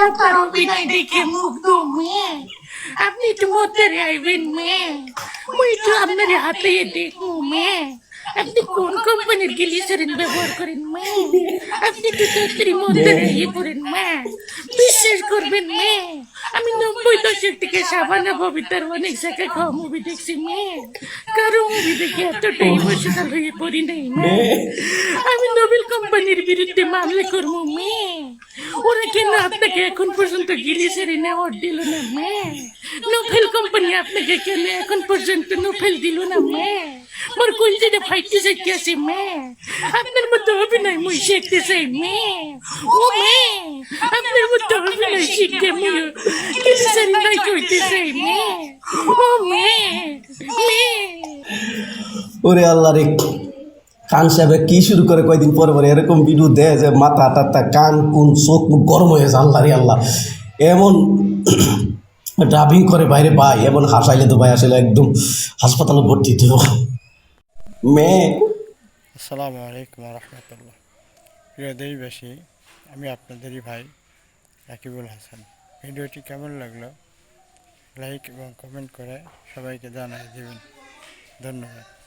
আপনার অভিনয় দেখে মুগ্ধ মেয়ে। আপনি একটু মধ্যে আইবেন মেয়ে, মুই একটু আপনার হাতে দেখবো মেয়ে। আপনি কোন কোম্পানির গ্লিসারিন ব্যবহার করেন মেয়ে? আপনি একটু তাড়াতাড়ি মধ্যে ইয়ে করেন মেয়ে। বিশ্বাস করবেন মেয়ে, আমি 90 দশক থেকে সাবানা ববিতার অনেক জায়গায় খাওয়া মুভি দেখছি মেয়ে। কারো মুভি দেখে এতটা ইমোশনাল হয়ে পড়ি নাই মেয়ে। আমি নোবেল কোম্পানির বিরুদ্ধে মামলা করবো মেয়ে। ওরা কেন আপনাকে এখন পর্যন্ত গ্লিসারিন অ্যাওয়ার্ড দিল না মেয়ে? নোবেল কোম্পানি আপনাকে কেন এখন পর্যন্ত নোবেল দিল না মেয়ে? মোর কোন যেটা ফাইটতে চাইতে আছে মেয়ে। আপনার মতো অভিনয় মুই শিখতে চাই মেয়ে। ও মেয়ে, আপনার মতো অভিনয় শিখতে মুই গ্লিসারিন নাই করতে চাই মেয়ে। ও মেয়ে, মেয়ে। ওরে আল্লাহ রে, কান সাহেব কি শুরু করে কয়দিন পরে পরে এরকম ভিডিও দেয় যে মাথা টাথা কান কোন চোখ মুখ গরম হয়ে যায়। আল্লাহ রে আল্লাহ, এমন ড্রাইভিং করে বাইরে ভাই, এমন হাসাইলে তো ভাই আসলে একদম হাসপাতালে ভর্তি তো মেয়ে। আসসালামু আলাইকুম রহমতুল্লাহ। প্রিয় দেশবাসী, আমি আপনাদেরই ভাই রাকিবুল হাসান। ভিডিওটি কেমন লাগলো লাইক এবং কমেন্ট করে সবাইকে জানিয়ে দেবেন। ধন্যবাদ।